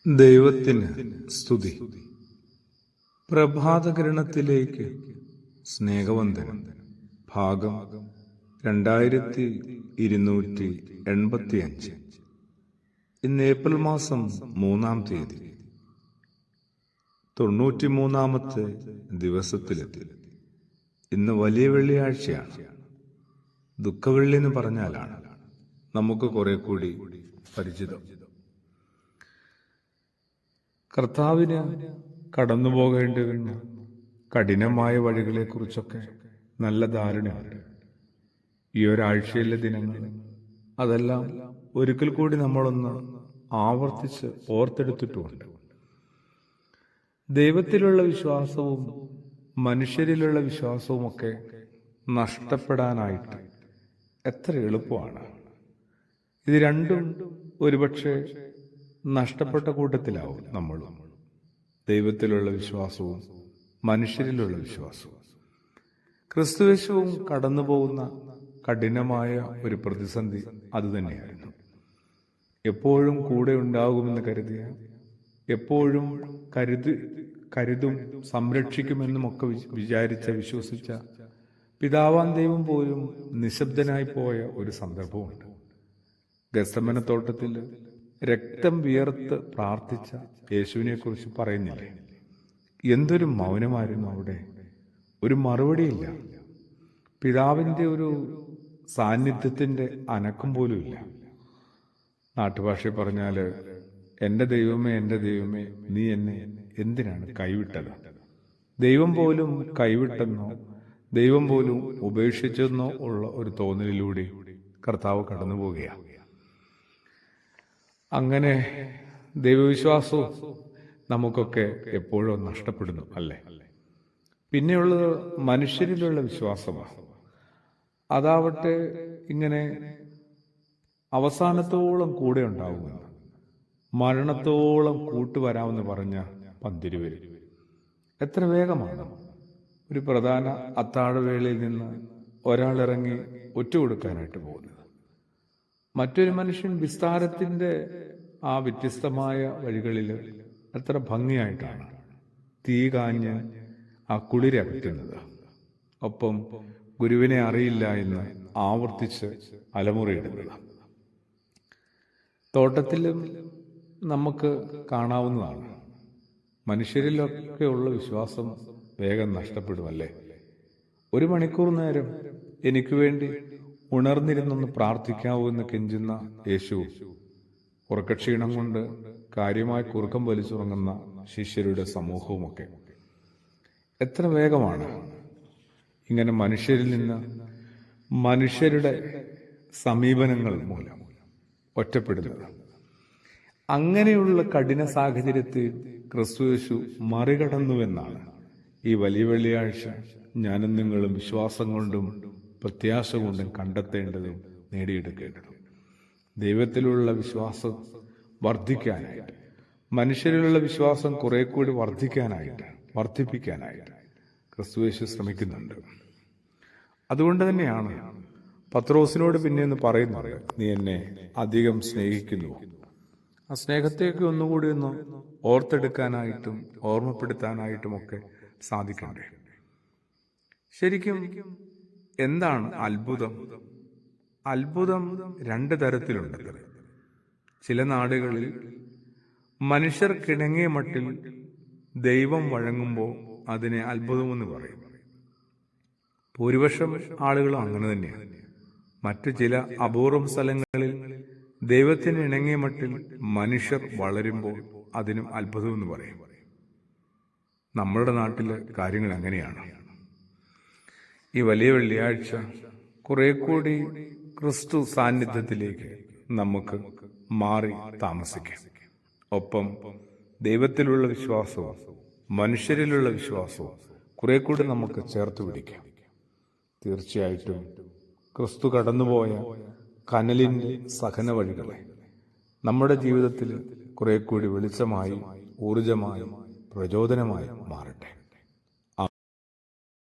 ദൈവത്തിന് സ്തുതി. പ്രഭാതകിരണത്തിലേക്ക് സ്നേഹവന്ദനം. ഭാഗം 2285. ഇന്ന് ഏപ്രിൽ മാസം 3-ാം തീയതി, 93-ാമത്തെ ദിവസത്തിലെത്തി. ഇന്ന് വലിയ വെള്ളിയാഴ്ചയാണ്. ദുഃഖവെള്ളി എന്ന് പറഞ്ഞാലാണ് നമുക്ക് കുറെ കൂടി പരിചിതം. കർത്താവിന് കടന്നു പോകേണ്ടി വരുന്ന കഠിനമായ വഴികളെക്കുറിച്ചൊക്കെ നല്ല ധാരണയുണ്ട്. ഈ ഒരാഴ്ചയിലെ ദിനങ്ങൾ അതെല്ലാം ഒരിക്കൽ കൂടി നമ്മളൊന്ന് ആവർത്തിച്ച് ഓർത്തെടുത്തിട്ടുമുണ്ട്. ദൈവത്തിലുള്ള വിശ്വാസവും മനുഷ്യരിലുള്ള വിശ്വാസവും ഒക്കെ നഷ്ടപ്പെടാനായിട്ട് എത്ര എളുപ്പമാണ്. ഇത് രണ്ടും ഒരുപക്ഷെ നഷ്ടപ്പെട്ട കൂട്ടത്തിലാവും നമ്മൾ. ദൈവത്തിലുള്ള വിശ്വാസവും മനുഷ്യരിലുള്ള വിശ്വാസവും. ക്രിസ്തുയേശുവും കടന്നു പോകുന്ന കഠിനമായ ഒരു പ്രതിസന്ധി അതുതന്നെയായിരുന്നു. എപ്പോഴും കൂടെ ഉണ്ടാകുമെന്ന് കരുതിയ, എപ്പോഴും കരുതും സംരക്ഷിക്കുമെന്നും ഒക്കെ വിശ്വസിച്ച പിതാവാം ദൈവം പോലും നിശബ്ദനായി പോയ ഒരു സന്ദർഭമുണ്ട്. ഗെത്സമന തോട്ടത്തിൽ രക്തം വിയർത്ത് പ്രാർത്ഥിച്ച യേശുവിനെ കുറിച്ച് പറയുന്നില്ലേ? എന്തൊരു മൗനമായിരുന്നു അവിടെ. ഒരു മറുപടിയില്ല. പിതാവിൻ്റെ ഒരു സാന്നിധ്യത്തിൻ്റെ അനക്കം പോലും ഇല്ല. നാട്ടുഭാഷയിൽ പറഞ്ഞാൽ, എൻ്റെ ദൈവമേ, എൻ്റെ ദൈവമേ, നീ എന്നെ എന്തിനാണ് കൈവിട്ടത്? ദൈവം പോലും കൈവിട്ടെന്നോ ദൈവം പോലും ഉപേക്ഷിച്ചെന്നോ ഉള്ള ഒരു തോന്നലിലൂടെ കർത്താവ് കടന്നു പോവുകയാണ്. അങ്ങനെ ദൈവവിശ്വാസവും നമുക്കൊക്കെ എപ്പോഴും നഷ്ടപ്പെടുന്നു, അല്ലേ? പിന്നെയുള്ളത് മനുഷ്യരിലുള്ള വിശ്വാസമാണ്. അതാവട്ടെ ഇങ്ങനെ അവസാനത്തോളം കൂടെ ഉണ്ടാവുമെന്ന്, മരണത്തോളം കൂട്ടുവരാമെന്ന് പറഞ്ഞ പന്തിരുവര് എത്ര വേഗമാണ് ഒരു പ്രധാന അത്താഴവേളയിൽ നിന്ന് ഒരാളിറങ്ങി ഒറ്റുകൊടുക്കാനായിട്ട് പോകുന്നത്. മറ്റൊരു മനുഷ്യൻ വിസ്താരത്തിന്റെ ആ വ്യത്യസ്തമായ വഴികളിൽ എത്ര ഭംഗിയായിട്ടാണ് തീ കാഞ്ഞ് ആ കുളിരകറ്റുന്നത്. ഒപ്പം ഗുരുവിനെ അറിയില്ല എന്ന് ആവർത്തിച്ച് അലമുറയിടുന്നത്. തോട്ടത്തിലും നമുക്ക് കാണാവുന്നതാണ്. മനുഷ്യരിലൊക്കെയുള്ള വിശ്വാസം വേഗം നഷ്ടപ്പെടുമല്ലേ? 1 മണിക്കൂർ നേരം എനിക്ക് വേണ്ടി ഉണർന്നിരുന്നൊന്ന് പ്രാർത്ഥിക്കാവൂ എന്ന് കെഞ്ചുന്ന യേശു, ഉറക്കക്ഷീണം കൊണ്ട് കാര്യമായി കുറുക്കം വലിച്ചുറങ്ങുന്ന ശിഷ്യരുടെ സമൂഹവുമൊക്കെ എത്ര വേഗമാണ് ഇങ്ങനെ മനുഷ്യരിൽ നിന്ന്, മനുഷ്യരുടെ സമീപനങ്ങൾ മൂലം ഒറ്റപ്പെടുന്നത്. അങ്ങനെയുള്ള കഠിന സാഹചര്യത്തിൽ ക്രിസ്തുയേശു മറികടന്നുവെന്നാണ് ഈ വലിയ വെള്ളിയാഴ്ച ഞാനും നിങ്ങളും വിശ്വാസം കൊണ്ടും പ്രത്യാശ കൊണ്ടും കണ്ടെത്തേണ്ടതും നേടിയെടുക്കേണ്ടതും. ദൈവത്തിലുള്ള വിശ്വാസം വർദ്ധിക്കാനായിട്ട്, മനുഷ്യരിലുള്ള വിശ്വാസം കുറെ കൂടി വർദ്ധിപ്പിക്കാനായിട്ട് ക്രിസ്തുയേശു ശ്രമിക്കുന്നുണ്ട്. അതുകൊണ്ട് തന്നെയാണ് പത്രോസിനോട് പിന്നെ ഒന്ന് പറയുന്നത്, നീ എന്നെ അധികം സ്നേഹിക്കുന്നു. ആ സ്നേഹത്തേക്ക് ഒന്നുകൂടി ഒന്ന് ഓർത്തെടുക്കാനായിട്ടും ഓർമ്മപ്പെടുത്താനായിട്ടുമൊക്കെ സാധിക്കണ്ടേ? ശരിക്കും എന്താണ് അത്ഭുതം? അത്ഭുതം 2 തരത്തിലുണ്ട്. ചില നാടുകളിൽ മനുഷ്യർക്കിണങ്ങിയ മട്ടിൽ ദൈവം വഴങ്ങുമ്പോൾ അതിനെ അത്ഭുതമെന്ന് പറയും. ഭൂരിപക്ഷം ആളുകളും അങ്ങനെ തന്നെയാണ്. മറ്റു ചില അപൂർവം സ്ഥലങ്ങളിൽ ദൈവത്തിന് ഇണങ്ങിയ മട്ടിൽ മനുഷ്യർ വളരുമ്പോൾ അതിനും അത്ഭുതമെന്ന് പറയും. നമ്മുടെ നാട്ടിലെ കാര്യങ്ങൾ അങ്ങനെയാണ്. ഈ വലിയ വെള്ളിയാഴ്ച കുറെ കൂടി ക്രിസ്തു സാന്നിധ്യത്തിലേക്ക് നമുക്ക് മാറി താമസിക്കാം. ഒപ്പം ദൈവത്തിലുള്ള വിശ്വാസവും മനുഷ്യരിലുള്ള വിശ്വാസവും കുറെ കൂടി നമുക്ക് ചേർത്ത് പിടിക്കാം. തീർച്ചയായിട്ടും ക്രിസ്തു കടന്നുപോയ കനലിൻ്റെ സഹന വഴികളെ നമ്മുടെ ജീവിതത്തിൽ കുറെ കൂടി വെളിച്ചമായി, ഊർജമായി, പ്രചോദനമായി മാറട്ടെ.